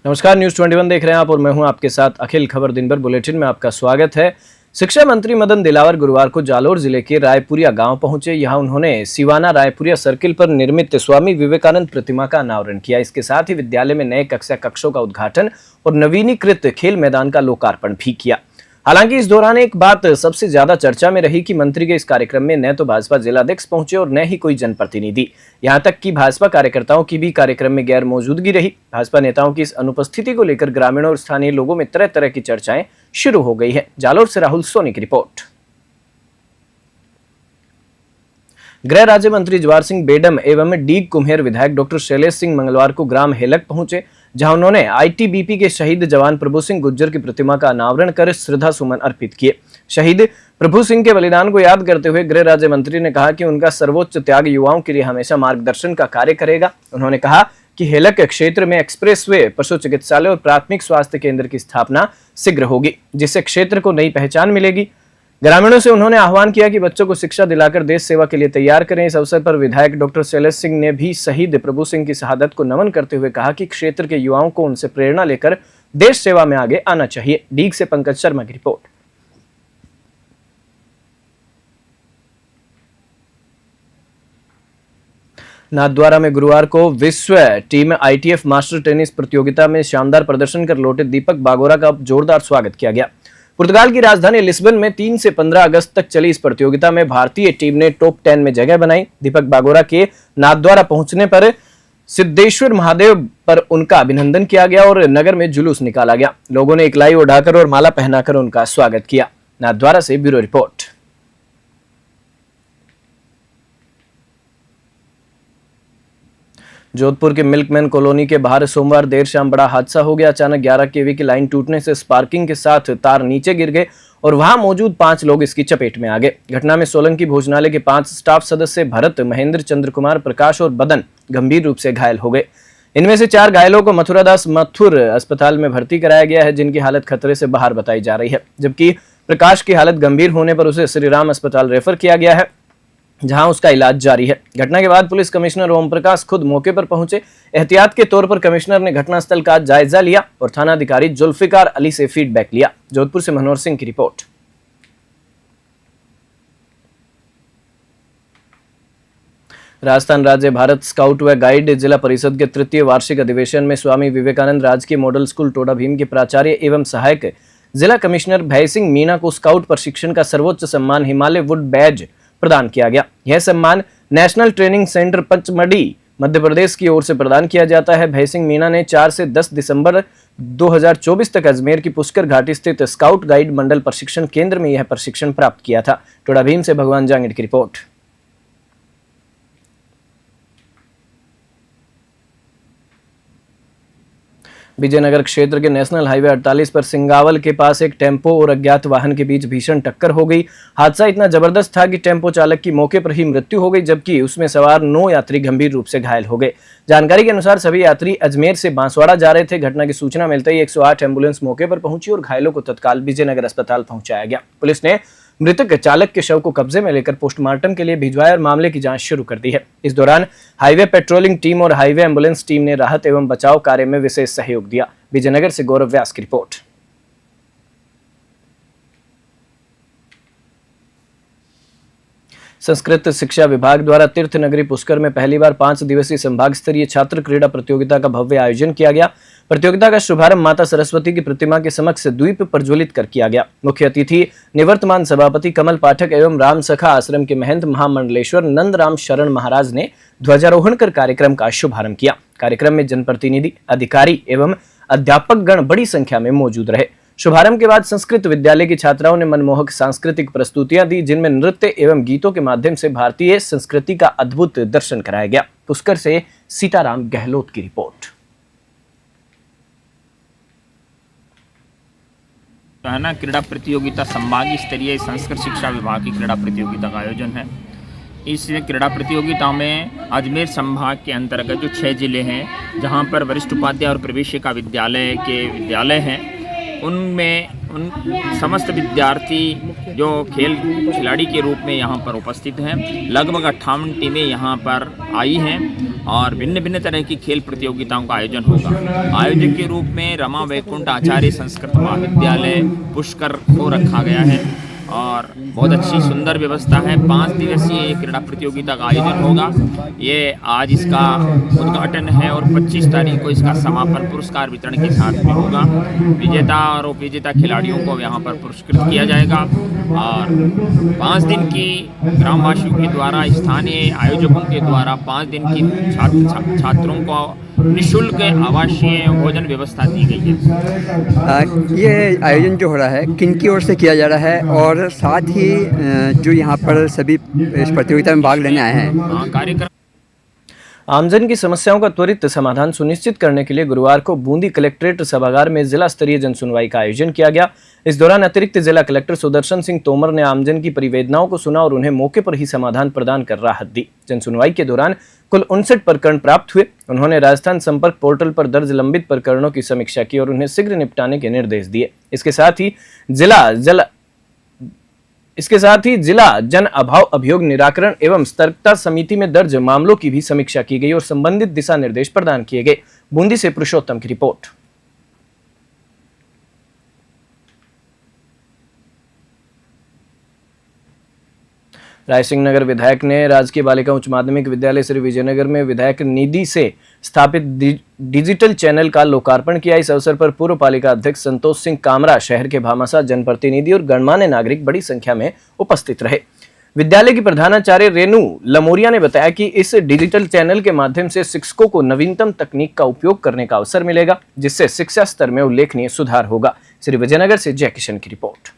नमस्कार, न्यूज 21 देख रहे हैं आप और मैं हूं आपके साथ अखिल। खबर दिन भर बुलेटिन में आपका स्वागत है। शिक्षा मंत्री मदन दिलावर गुरुवार को जालोर जिले के रायपुरिया गांव पहुंचे। यहां उन्होंने सिवाना रायपुरिया सर्किल पर निर्मित स्वामी विवेकानंद प्रतिमा का अनावरण किया। इसके साथ ही विद्यालय में नए कक्षों का उद्घाटन और नवीनीकृत खेल मैदान का लोकार्पण भी किया। हालांकि इस दौरान एक बात सबसे ज्यादा चर्चा में रही कि मंत्री के इस कार्यक्रम में न तो भाजपा जिलाध्यक्ष पहुंचे और न ही कोई जनप्रतिनिधि। यहां तक कि भाजपा कार्यकर्ताओं की भी कार्यक्रम में गैर मौजूदगी रही। भाजपा नेताओं की इस अनुपस्थिति को लेकर ग्रामीणों और स्थानीय लोगों में तरह तरह की चर्चाएं शुरू हो गई है। जालोर से राहुल सोनी की रिपोर्ट। गृह राज्य मंत्री जवाहर सिंह बेडम एवं डीग कुम्हेर विधायक डॉक्टर शैलेश सिंह मंगलवार को ग्राम हेलक पहुंचे, जहां उन्होंने आईटीबीपी के शहीद जवान प्रभु सिंह गुज्जर की प्रतिमा का अनावरण कर श्रद्धा सुमन अर्पित किए। शहीद प्रभु सिंह के बलिदान को याद करते हुए गृह राज्य मंत्री ने कहा कि उनका सर्वोच्च त्याग युवाओं के लिए हमेशा मार्गदर्शन का कार्य करेगा। उन्होंने कहा कि हेलक क्षेत्र में एक्सप्रेसवे, पशु चिकित्सालय और प्राथमिक स्वास्थ्य केंद्र की स्थापना शीघ्र होगी, जिससे क्षेत्र को नई पहचान मिलेगी। ग्रामीणों से उन्होंने आह्वान किया कि बच्चों को शिक्षा दिलाकर देश सेवा के लिए तैयार करें। इस अवसर पर विधायक डॉक्टर शैलेश सिंह ने भी शहीद प्रभु सिंह की शहादत को नमन करते हुए कहा कि क्षेत्र के युवाओं को उनसे प्रेरणा लेकर देश सेवा में आगे आना चाहिए। डीग से पंकज शर्मा की रिपोर्ट। नाथद्वारा में गुरुवार को विश्व टीम आईटीएफ मास्टर टेनिस प्रतियोगिता में शानदार प्रदर्शन कर लौटे दीपक बागोरा का जोरदार स्वागत किया गया। पुर्तगाल की राजधानी लिस्बन में 3 से 15 अगस्त तक चली इस प्रतियोगिता में भारतीय टीम ने टॉप 10 में जगह बनाई। दीपक बागोरा के नाथद्वारा पहुंचने पर सिद्धेश्वर महादेव पर उनका अभिनंदन किया गया और नगर में जुलूस निकाला गया। लोगों ने इकलाई उड़ाकर और माला पहनाकर उनका स्वागत किया। नाथद्वारा से ब्यूरो रिपोर्ट। जोधपुर के मिल्कमैन कॉलोनी के बाहर सोमवार देर शाम बड़ा हादसा हो गया। अचानक 11 केवी की लाइन टूटने से स्पार्किंग के साथ तार नीचे गिर गए और वहां मौजूद 5 लोग इसकी चपेट में आ गए। घटना में सोलंकी भोजनालय के 5 स्टाफ सदस्य भरत, महेंद्र, चंद्र कुमार, प्रकाश और बदन गंभीर रूप से घायल हो गए। इनमें से 4 घायलों को मथुरादास मथुर अस्पताल में भर्ती कराया गया है, जिनकी हालत खतरे से बाहर बताई जा रही है, जबकि प्रकाश की हालत गंभीर होने पर उसे श्रीराम अस्पताल रेफर किया गया है, जहां उसका इलाज जारी है। घटना के बाद पुलिस कमिश्नर ओम प्रकाश खुद मौके पर पहुंचे। एहतियात के तौर पर कमिश्नर ने घटनास्थल का जायजा लिया और थानाधिकारी जुल्फिकार अली से फीडबैक लिया। जोधपुर से मनोहर सिंह की रिपोर्ट। राजस्थान राज्य भारत स्काउट व गाइड जिला परिषद के 3य वार्षिक अधिवेशन में स्वामी विवेकानंद राजकीय मॉडल स्कूल टोडा भीम के प्राचार्य एवं सहायक जिला कमिश्नर भय सिंह मीणा को स्काउट प्रशिक्षण का सर्वोच्च सम्मान हिमालय वुड बैज प्रदान किया गया। यह सम्मान national training centre Pachmarhi Madhya Pradesh की ओर से प्रदान किया जाता है। भय सिंह मीणा ने 4 से 10 दिसंबर 2024 तक अजमेर की पुष्कर घाटी स्थित स्काउट गाइड मंडल प्रशिक्षण केंद्र में यह प्रशिक्षण प्राप्त किया था। टोडा भीम से भगवान जांगिड़ की रिपोर्ट। विजयनगर क्षेत्र के नेशनल हाईवे 48 पर सिंगावल के पास एक टेम्पो और अज्ञात वाहन के बीच भीषण टक्कर हो गई। हादसा इतना जबरदस्त था कि टेम्पो चालक की मौके पर ही मृत्यु हो गई, जबकि उसमें सवार 9 यात्री गंभीर रूप से घायल हो गए। जानकारी के अनुसार सभी यात्री अजमेर से बांसवाड़ा जा रहे थे। घटना की सूचना मिलते ही 108 एम्बुलेंस मौके पर पहुंची और घायलों को तत्काल विजयनगर अस्पताल पहुंचाया गया। पुलिस ने मृतक चालक के शव को कब्जे में लेकर पोस्टमार्टम के लिए भिजवाया और मामले की जांच शुरू कर दी है। इस दौरान हाईवे पेट्रोलिंग टीम और हाईवे एम्बुलेंस टीम ने राहत एवं बचाव कार्य में विशेष सहयोग दिया। विजयनगर से गौरव व्यास की रिपोर्ट। संस्कृत शिक्षा विभाग द्वारा तीर्थ नगरी पुष्कर में पहली बार 5 दिवसीय संभाग स्तरीय छात्र क्रीड़ा प्रतियोगिता का भव्य आयोजन किया गया। प्रतियोगिता का शुभारंभ माता सरस्वती की प्रतिमा के समक्ष द्वीप प्रज्वलित कर किया गया। मुख्य अतिथि निवर्तमान सभापति कमल पाठक एवं राम सखा आश्रम के महंत महामंडलेश्वर नंद राम शरण महाराज ने ध्वजारोहण कर कार्यक्रम का शुभारंभ किया। कार्यक्रम में जनप्रतिनिधि, अधिकारी एवं अध्यापक गण बड़ी संख्या में मौजूद रहे। शुभारंभ के बाद संस्कृत विद्यालय की छात्राओं ने मनमोहक सांस्कृतिक प्रस्तुतियां दी, जिनमें नृत्य एवं गीतों के माध्यम से भारतीय संस्कृति का अद्भुत दर्शन कराया गया। पुष्कर से सीताराम गहलोत की रिपोर्ट। कहना क्रीड़ा प्रतियोगिता संभागीय स्तरीय संस्कृत शिक्षा विभाग की क्रीड़ा प्रतियोगिता का आयोजन है। इस क्रीड़ा प्रतियोगिता में अजमेर संभाग के अंतर्गत जो 6 जिले हैं, जहां पर वरिष्ठ उपाध्याय और प्रवेशिका विद्यालय के विद्यालय हैं, उनमें उन समस्त विद्यार्थी जो खेल खिलाड़ी के रूप में यहाँ पर उपस्थित हैं। लगभग 58 टीमें यहाँ पर आई हैं और भिन्न भिन्न तरह की खेल प्रतियोगिताओं का आयोजन होगा। आयोजक के रूप में रमा वैकुंठ आचार्य संस्कृत महाविद्यालय पुष्कर को रखा गया है और बहुत अच्छी सुंदर व्यवस्था है। 5 दिवसीय ये क्रीड़ा प्रतियोगिता का आयोजन होगा। ये आज इसका उद्घाटन है और 25 तारीख को इसका समापन पुरस्कार वितरण के साथ में होगा। विजेता और उपविजेता खिलाड़ियों को यहाँ पर पुरस्कृत किया जाएगा और 5 दिन की ग्रामवासियों के द्वारा, स्थानीय आयोजकों के द्वारा 5 दिन की छात्रों को निःशुल्क आवासीय भोजन व्यवस्था दी गई है। ये आयोजन जो हो रहा है किन की ओर से किया जा रहा है और साथ ही जो यहाँ पर सभी इस प्रतियोगिता में भाग लेने आए हैं, कार्यक्रम आमजन की समस्याओं का त्वरित समाधान सुनिश्चित करने के लिए गुरुवार को बूंदी कलेक्ट्रेट सभागार में जिला स्तरीय जनसुनवाई का आयोजन किया गया। इस दौरान अतिरिक्त जिला कलेक्टर सुदर्शन सिंह तोमर ने आमजन की परिवेदनाओं को सुना और उन्हें मौके पर ही समाधान प्रदान कर राहत दी। जनसुनवाई के दौरान कुल 59 प्रकरण प्राप्त हुए। उन्होंने राजस्थान संपर्क पोर्टल पर दर्ज लंबित प्रकरणों की समीक्षा की और उन्हें शीघ्र निपटाने के निर्देश दिए। इसके साथ ही जिला जन अभाव अभियोग निराकरण एवं सतर्कता समिति में दर्ज मामलों की भी समीक्षा की गई और संबंधित दिशा निर्देश प्रदान किए गए। बूंदी से पुरुषोत्तम की रिपोर्ट। रायसिंह नगर विधायक ने राजकीय बालिका उच्च माध्यमिक विद्यालय श्री विजयनगर में विधायक निधि से स्थापित डिजिटल चैनल का लोकार्पण किया। इस अवसर पर पूर्व पालिका अध्यक्ष संतोष सिंह कामरा, शहर के भामाशाह जनप्रतिनिधि और गणमान्य नागरिक बड़ी संख्या में उपस्थित रहे। विद्यालय की प्रधानाचार्य रेणु लमोरिया ने बताया कि इस डिजिटल चैनल के माध्यम से शिक्षकों को नवीनतम तकनीक का उपयोग करने का अवसर मिलेगा, जिससे शिक्षा स्तर में उल्लेखनीय सुधार होगा। श्री विजयनगर से जय किशन की रिपोर्ट।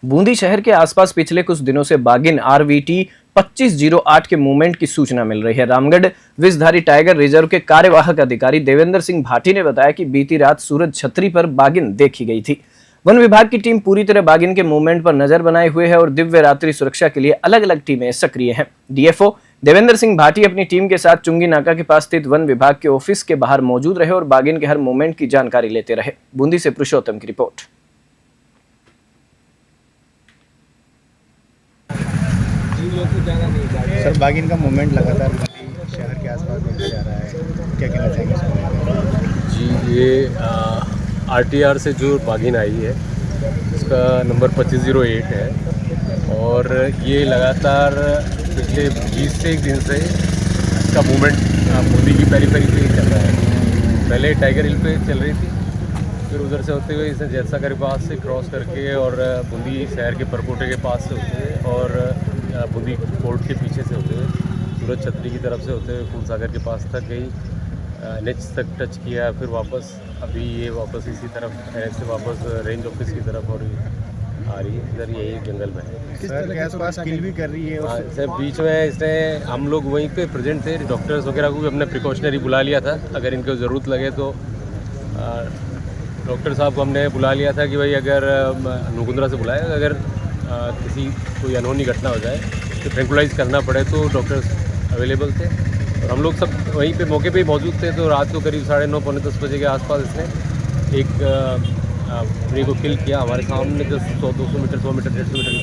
बूंदी शहर के आसपास पिछले कुछ दिनों से बागिन RVT 2508 के मूवमेंट की सूचना मिल रही है। रामगढ़ विषधारी टाइगर रिजर्व के कार्यवाहक अधिकारी देवेंद्र सिंह भाटी ने बताया कि बीती रात सूरज छतरी पर बागिन देखी गई थी। वन विभाग की टीम पूरी तरह बागिन के मूवमेंट पर नजर बनाए हुए है और दिव्य रात्रि सुरक्षा के लिए अलग अलग टीमें सक्रिय हैं। DFO देवेंद्र सिंह भाटी अपनी टीम के साथ चुंगी नाका के पास स्थित वन विभाग के ऑफिस के बाहर मौजूद रहे और बागिन के हर मूवमेंट की जानकारी लेते रहे। बूंदी से पुरुषोत्तम की रिपोर्ट। सर, बागिन का मूवमेंट लगातार शहर के आसपास देखा जा रहा है, क्या कहना चाहेंगे? जी, ये RTR से जो बागिन आई है उसका नंबर 2508 है और ये लगातार पिछले 20 से 1 दिन से इसका मूवमेंट बूंदी की पेरीफेरी पे चल रहा है। पहले टाइगर हिल पे चल रही थी, फिर उधर से होते हुए इसने जैसागर के पास से क्रॉस करके और बूंदी शहर के परकोटे के पास से होते हुए और बूंदी कोर्ट के पीछे से होते हुए सूरज छतरी की तरफ से होते हुए फूलसागर के पास तक गई, NH तक टच किया, फिर वापस अभी ये वापस इसी तरफ NH से वापस रेंज ऑफिस की तरफ और आ रही है। इधर यही जंगल में है। सर, के आसपास किल भी कर रही है और सर बीच में इसने हम लोग वहीं पे प्रेजेंट थे, डॉक्टर्स वगैरह को भी हमने प्रिकॉशनरी बुला लिया था। अगर इनको ज़रूरत लगे तो डॉक्टर साहब को हमने बुला लिया था कि भाई अगर नुकुंद्रा से बुलाए, अगर किसी कोई अनहोनी घटना हो जाए तो ट्रैंकुलाइज करना पड़े तो डॉक्टर्स अवेलेबल थे और हम लोग सब वहीं पे मौके पे ही मौजूद थे। तो रात को करीब 9:30 पौने 10 बजे के आसपास इसने एक प्री को किल किया हमारे सामने, जो 100-200 मीटर 100 मीटर 150 मीटर।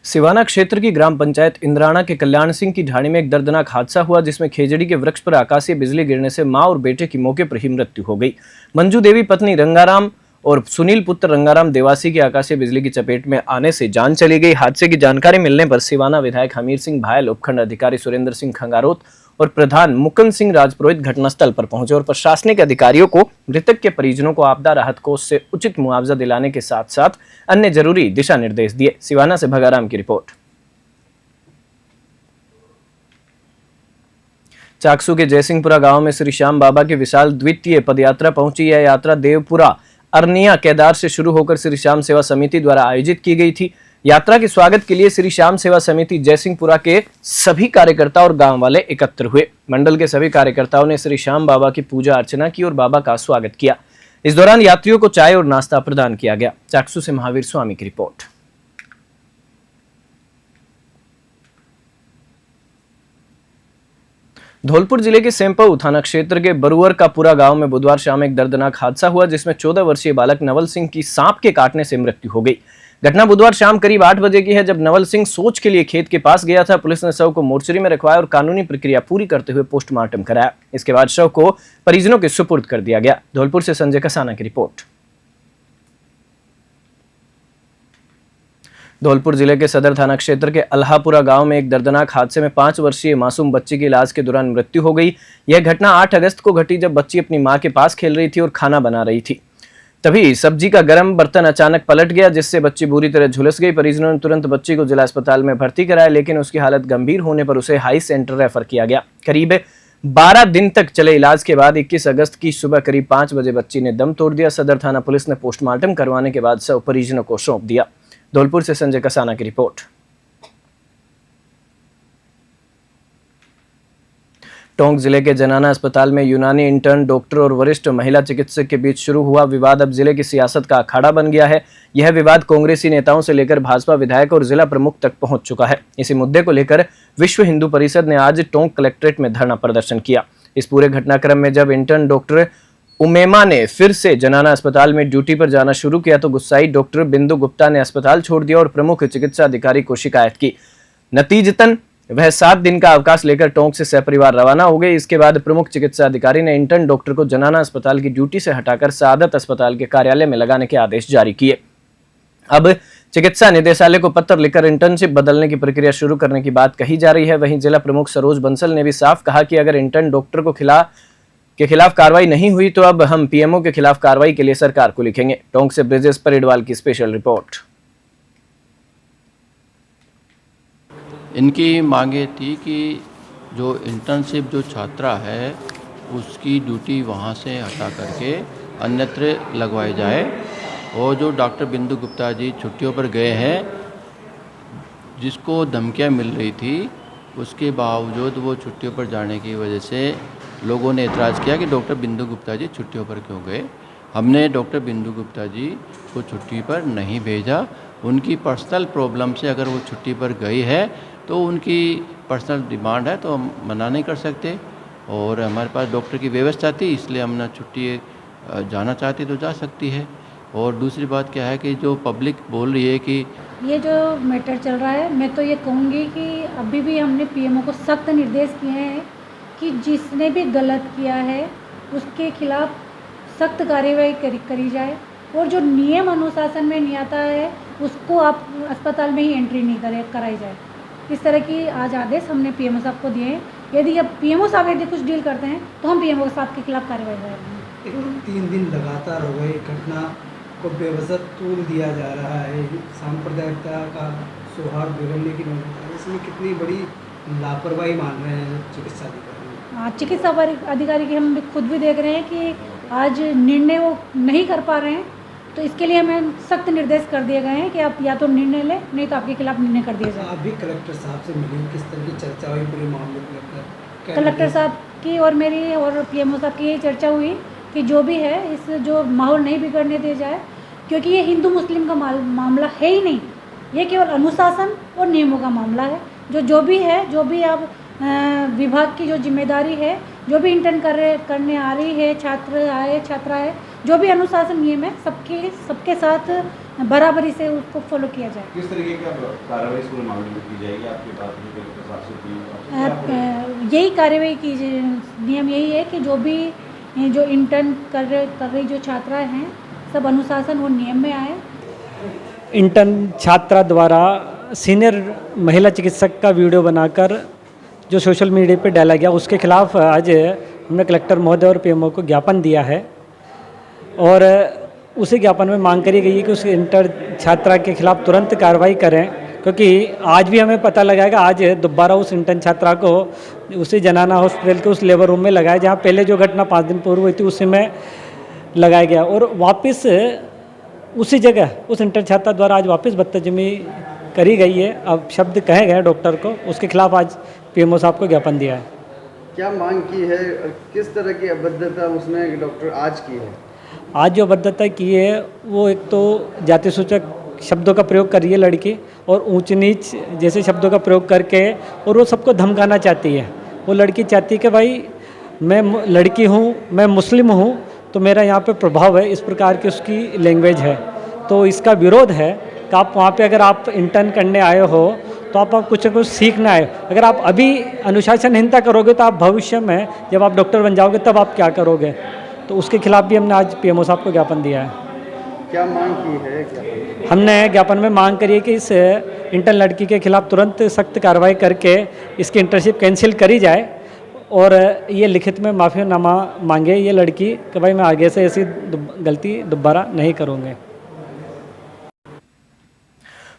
सिवाना क्षेत्र की ग्राम पंचायत इंद्राणा के कल्याण सिंह की ढाणी में एक दर्दनाक हादसा हुआ, जिसमें खेजड़ी के वृक्ष पर आकाशीय बिजली गिरने से मां और बेटे की मौके पर ही मृत्यु हो गई। मंजू देवी पत्नी रंगाराम और सुनील पुत्र रंगाराम देवासी की आकाशीय बिजली की चपेट में आने से जान चली गई। हादसे की जानकारी मिलने पर सिवाना विधायक हमीर सिंह भायल, उपखंड अधिकारी सुरेंद्र सिंह खंगारोत और प्रधान मुकुंद सिंह राजपुरोहित घटनास्थल पर पहुंचे और प्रशासनिक अधिकारियों को मृतक के परिजनों को आपदा राहत कोष से उचित मुआवजा दिलाने के साथ साथ अन्य जरूरी दिशा निर्देश दिए। सिवाना से भगाराम की रिपोर्ट। चाकसू के जयसिंहपुरा गांव में श्री श्याम बाबा की विशाल द्वितीय पदयात्रा पहुंची। यह यात्रा देवपुरा अरनिया केदार से शुरू होकर श्री श्याम सेवा समिति द्वारा आयोजित की गई थी। यात्रा के स्वागत के लिए श्री श्याम सेवा समिति जयसिंहपुरा के सभी कार्यकर्ता और गांव वाले एकत्र हुए। मंडल के सभी कार्यकर्ताओं ने श्री श्याम बाबा की पूजा अर्चना की और बाबा का स्वागत किया। इस दौरान यात्रियों को चाय और नाश्ता प्रदान किया गया। चाकसू से महावीर स्वामी की रिपोर्ट। धौलपुर जिले के सेमपऊ थाना क्षेत्र के बरुअर का पूरा गांव में बुधवार शाम एक दर्दनाक हादसा हुआ जिसमें 14 वर्षीय बालक नवल सिंह की सांप के काटने से मृत्यु हो गई। घटना बुधवार शाम करीब 8 बजे की है जब नवल सिंह सोच के लिए खेत के पास गया था। पुलिस ने शव को मोर्चरी में रखवाया और कानूनी प्रक्रिया पूरी करते हुए पोस्टमार्टम कराया। इसके बाद शव को परिजनों के सुपुर्द कर दिया गया। धौलपुर से संजय कसाना की रिपोर्ट। धौलपुर जिले के सदर थाना क्षेत्र के अल्हापुरा गांव में एक दर्दनाक हादसे में 5 वर्षीय मासूम बच्ची की इलाज के दौरान मृत्यु हो गई। यह घटना 8 अगस्त को घटी जब बच्ची अपनी मां के पास खेल रही थी और खाना बना रही थी। तभी सब्जी का गर्म बर्तन अचानक पलट गया जिससे बच्ची बुरी तरह झुलस गई। परिजनों ने तुरंत बच्ची को जिला अस्पताल में भर्ती कराया लेकिन उसकी हालत गंभीर होने पर उसे हाई सेंटर रेफर किया गया। करीब 12 दिन तक चले इलाज के बाद 21 अगस्त की सुबह करीब 5 बजे बच्ची ने दम तोड़ दिया। सदर थाना पुलिस ने पोस्टमार्टम करवाने के बाद शव परिजनों को सौंप दिया। धौलपुर से संजय कसाना की रिपोर्ट। टोंक जिले के जनाना अस्पताल में यूनानी इंटर्न, डॉक्टर और वरिष्ठ महिला चिकित्सक के बीच शुरू हुआ विवाद अब जिले की सियासत का अखाड़ा बन गया है। यह विवाद कांग्रेसी नेताओं से लेकर भाजपा विधायक और जिला प्रमुख तक पहुंच चुका है। इसी मुद्दे को लेकर विश्व हिंदू परिषद ने आज टोंक कलेक्ट्रेट में धरना प्रदर्शन किया। इस पूरे घटनाक्रम में जब इंटर्न डॉक्टर उमेमा ने फिर से जनाना अस्पताल में ड्यूटी पर जाना शुरू किया तो गुस्साई डॉक्टर बिंदु गुप्ता ने अस्पताल छोड़ दिया और प्रमुख चिकित्सा अधिकारी को शिकायत की। नतीजतन वह 7 दिन का अवकाश लेकर टोंक से सपरिवार रवाना हो गए। इसके बाद प्रमुख चिकित्सा अधिकारी ने इंटर्न डॉक्टर को जनाना अस्पताल की ड्यूटी से हटाकर सआदत अस्पताल के कार्यालय में लगाने के आदेश जारी किए। अब चिकित्सा निदेशालय को पत्र लिखकर इंटर्नशिप बदलने की प्रक्रिया शुरू करने की बात कही जा रही है। वहीं जिला प्रमुख सरोज बंसल ने भी साफ कहा कि अगर इंटर्न डॉक्टर को के खिलाफ कार्रवाई नहीं हुई तो अब हम पीएमओ के खिलाफ कार्रवाई के लिए सरकार को लिखेंगे। टोंक से ब्रिजेश परिडवाल की स्पेशल रिपोर्ट। इनकी मांगे थी कि जो इंटर्नशिप जो छात्रा है उसकी ड्यूटी वहाँ से हटा करके अन्यत्र लगवाई जाए और जो डॉक्टर बिंदु गुप्ता जी छुट्टियों पर गए हैं जिसको धमकियाँ मिल रही थी उसके बावजूद वो छुट्टियों पर जाने की वजह से लोगों ने एतराज़ किया कि डॉक्टर बिंदु गुप्ता जी छुट्टियों पर क्यों गए। हमने डॉक्टर बिंदु गुप्ता जी को छुट्टी पर नहीं भेजा। उनकी पर्सनल प्रॉब्लम से अगर वो छुट्टी पर गई है तो उनकी पर्सनल डिमांड है तो हम मना नहीं कर सकते और हमारे पास डॉक्टर की व्यवस्था थी इसलिए हमने छुट्टी जाना चाहती तो जा सकती है। और दूसरी बात क्या है कि जो पब्लिक बोल रही है कि ये जो मैटर चल रहा है मैं तो ये कहूँगी कि अभी भी हमने पीएमओ को सख्त निर्देश किए हैं कि जिसने भी गलत किया है उसके खिलाफ सख्त कार्रवाई करी जाए और जो नियम अनुशासन में नहीं आता है उसको आप अस्पताल में ही एंट्री नहीं कराई जाए। इस तरह की आज आदेश हमने पीएमओ साहब को दिए हैं। यदि अब पीएमओ साहब यदि कुछ डील करते हैं तो हम पीएमओ साहब के खिलाफ कार्रवाई करेंगे। 3 दिन लगातार हो गए घटना को बेवजह तोड़ दिया जा रहा है। सांप्रदायिकता का सौहार्द बिगड़ने की नौबत, इसमें कितनी बड़ी लापरवाही मान रहे हैं चिकित्सा अधिकारी। चिकित्सा अधिकारी की हम खुद भी देख रहे हैं कि आज निर्णय वो नहीं कर पा रहे हैं तो इसके लिए हमें सख्त निर्देश कर दिए गए हैं कि आप या तो निर्णय लें नहीं तो आपके खिलाफ निर्णय कर दिया जाए। आप भी कलेक्टर साहब से मिले, किस तरह की चर्चा हुई पूरे मामले को लेकर? कलेक्टर साहब की और मेरी और पीएमओ साहब की यही चर्चा हुई कि जो भी है इस जो माहौल नहीं बिगड़ने दिया जाए क्योंकि ये हिंदू मुस्लिम का मामला है ही नहीं, ये केवल अनुशासन और नियमों का मामला है। जो भी है, जो भी अब विभाग की जो जिम्मेदारी है, जो भी इंटर्न करने आ रही है, छात्रा है, जो भी अनुशासन नियम है सबके साथ बराबरी से उसको फॉलो किया जाए। किस तरीके की कार्रवाई इस मामले में की जाएगी आपके पास? यही कार्रवाई की नियम यही है कि जो इंटर्न कर रही जो छात्राएं हैं सब अनुशासन और नियम में आए। इंटर्न छात्रा द्वारा सीनियर महिला चिकित्सक का वीडियो बनाकर जो सोशल मीडिया पे डाला गया उसके खिलाफ आज हमने कलेक्टर महोदय और पीएमओ को ज्ञापन दिया है और उसी ज्ञापन में मांग करी गई है कि उस इंटर छात्रा के खिलाफ तुरंत कार्रवाई करें क्योंकि आज भी हमें पता लगा कि आज दोबारा उस इंटर्न छात्रा को उसी जनाना हॉस्पिटल के उस लेबर रूम में लगाया जहाँ पहले जो घटना 5 दिन पूर्व हुई थी उसी में लगाया गया और वापस उसी जगह उस इंटर्न छात्रा द्वारा आज वापस बदतमीजी करी गई है। अब शब्द कहे गए डॉक्टर को, उसके खिलाफ आज पीएमओ साहब को ज्ञापन दिया है। क्या मांग की है और किस तरह की अभद्रता उसने डॉक्टर आज की है? आज जो अभद्रता की है वो एक तो जाति सूचक शब्दों का प्रयोग कर रही है लड़की और ऊंच नीच जैसे शब्दों का प्रयोग करके और वो सबको धमकाना चाहती है वो लड़की चाहती है कि भाई मैं लड़की हूँ, मैं मुस्लिम हूँ, तो मेरा यहाँ पे प्रभाव है, इस प्रकार की उसकी लैंग्वेज है। तो इसका विरोध है कि आप वहाँ पे अगर आप इंटर्न करने आए हो तो आप कुछ न कुछ सीखना है। अगर आप अभी अनुशासनहीनता करोगे तो आप भविष्य में जब आप डॉक्टर बन जाओगे तब आप क्या करोगे। तो उसके खिलाफ भी हमने आज पीएमओ साहब को ज्ञापन दिया है। क्या मांग की है क्या? हमने ज्ञापन में मांग करी है कि इस इंटर्न लड़की के खिलाफ तुरंत सख्त कार्रवाई करके इसकी इंटर्नशिप कैंसिल करी जाए और ये लिखित में माफ़ीनामा मांगे ये लड़की कि भाई मैं आगे से ऐसी गलती दोबारा नहीं करूँगी।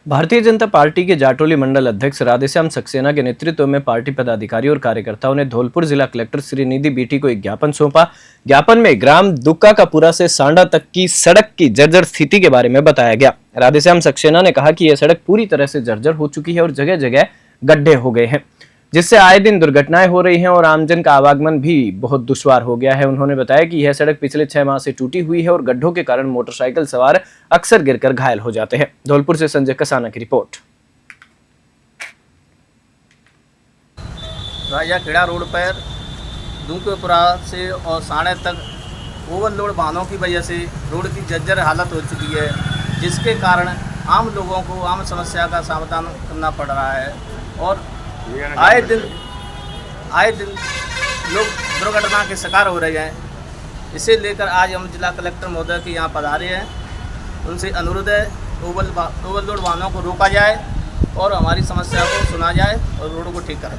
भारतीय जनता पार्टी के जाटोली मंडल अध्यक्ष राधेश्याम सक्सेना के नेतृत्व में पार्टी पदाधिकारी और कार्यकर्ताओं ने धौलपुर जिला कलेक्टर श्रीनिधि बीटी को एक ज्ञापन सौंपा। ज्ञापन में ग्राम दुक्का कापुरा से सांडा तक की सड़क की जर्जर स्थिति के बारे में बताया गया। राधेश्याम सक्सेना ने कहा कि यह सड़क पूरी तरह से जर्जर हो चुकी है और जगह जगह गड्ढे हो गए हैं, जिससे आए दिन दुर्घटनाएं हो रही हैं और आमजन का आवागमन भी बहुत दुश्वार हो गया है। उन्होंने बताया कि यह सड़क पिछले 6 माह से टूटी हुई है और गड्ढों के कारण मोटरसाइकिल सवार अक्सर गिरकर घायल हो जाते हैं। धौलपुर से संजय कसाना की रिपोर्ट। राजा खेड़ा रोड पर दूकेपुरा से और साढ़े तक ओवरलोड वाहनों की वजह से रोड की जर्जर हालत हो चुकी है, जिसके कारण आम लोगों को आम समस्या का समाधान करना पड़ रहा है और आए दिन लोग दुर्घटना के शिकार हो रहे हैं। इसे लेकर आज हम जिला कलेक्टर महोदय के यहाँ पधारे हैं। उनसे अनुरोध है ओवरलोड वाहनों को रोका जाए और हमारी समस्या को सुना जाए और रोड को ठीक करें।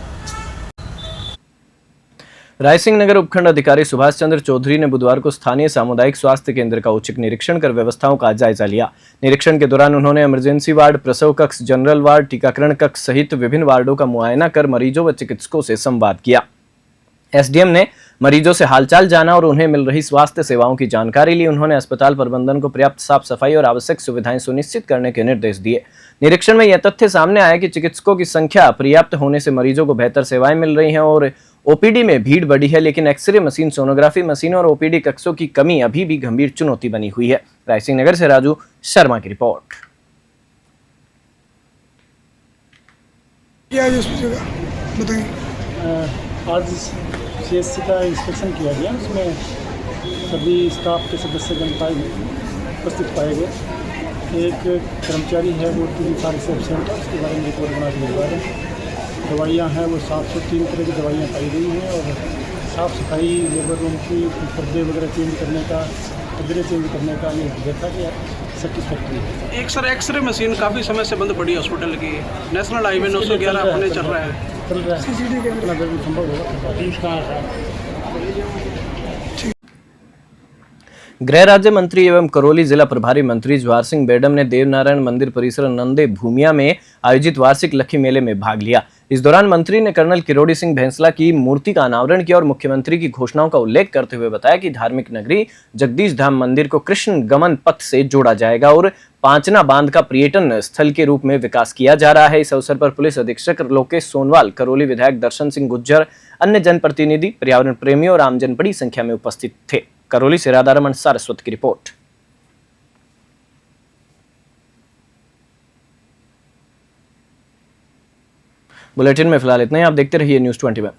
रायसिंह नगर उपखंड अधिकारी सुभाष चंद्र चौधरी ने बुधवार को स्थानीय सामुदायिक स्वास्थ्य केंद्र का औचक निरीक्षण कर व्यवस्थाओं का जायजा लिया। निरीक्षण के दौरान उन्होंने इमरजेंसी वार्ड, प्रसव कक्ष, जनरल वार्ड, टीकाकरण कक्ष सहित विभिन्न वार्डों का मुआयना कर मरीजों व चिकित्सकों से संवाद किया। एसडीएम ने मरीजों से हालचाल जाना और उन्हें मिल रही स्वास्थ्य सेवाओं की जानकारी ली। उन्होंने अस्पताल प्रबंधन को पर्याप्त साफ सफाई और आवश्यक सुविधाएं सुनिश्चित करने के निर्देश दिए। निरीक्षण में यह तथ्य सामने आया कि चिकित्सकों की संख्या पर्याप्त होने से मरीजों को बेहतर सेवाएं मिल रही हैं और ओपीडी में भीड़ बढ़ी है, लेकिन एक्सरे मशीन, सोनोग्राफी मशीन और ओपीडी कक्षों की कमी अभी भी गंभीर चुनौती बनी हुई है। रायसिंह नगर से राजू शर्मा की रिपोर्ट। आज सीएससी का इंस्पेक्शन किया गया, उसमें सभी स्टाफ के सदस्य उपस्थित पाए गए। एक कर्मचारी है वो 3 साल से एब्सेंट है, उसके बारे में रिपोर्ट बना के भिजवा रहे हैं। दवाइयाँ हैं वो 703 तरह की दवाइयाँ पाई गई हैं और साफ़ सफाई, लेबर रूम की पर्दे वगैरह चेंज करने का, कदरे चेंज करने का ये देखा कि सेटिस्फैक्ट्री है। एक सर एक्सरे मशीन काफ़ी समय से बंद पड़ी हॉस्पिटल की। नेशनल हाईवे 911 अपने चल रहा है। CCTV कैमरा संभव होगा। गृह राज्य मंत्री एवं करौली जिला प्रभारी मंत्री जवाहर सिंह बेडम ने देवनारायण मंदिर परिसर नंदे भूमिया में आयोजित वार्षिक लखी मेले में भाग लिया। इस दौरान मंत्री ने कर्नल किरोड़ी सिंह भैंसला की मूर्ति का अनावरण किया और मुख्यमंत्री की घोषणाओं का उल्लेख करते हुए बताया कि धार्मिक नगरी जगदीश धाम मंदिर को कृष्ण गमन पथ से जोड़ा जाएगा और पांचना बांध का पर्यटन स्थल के रूप में विकास किया जा रहा है। इस अवसर पर पुलिस अधीक्षक लोकेश सोनवाल, करौली विधायक दर्शन सिंह गुज्जर, अन्य जनप्रतिनिधि, पर्यावरण प्रेमियों और आमजन बड़ी संख्या में उपस्थित थे। करौली से राधारमण सारस्वत की रिपोर्ट। बुलेटिन में फिलहाल इतना ही। आप देखते रहिए न्यूज़ 21।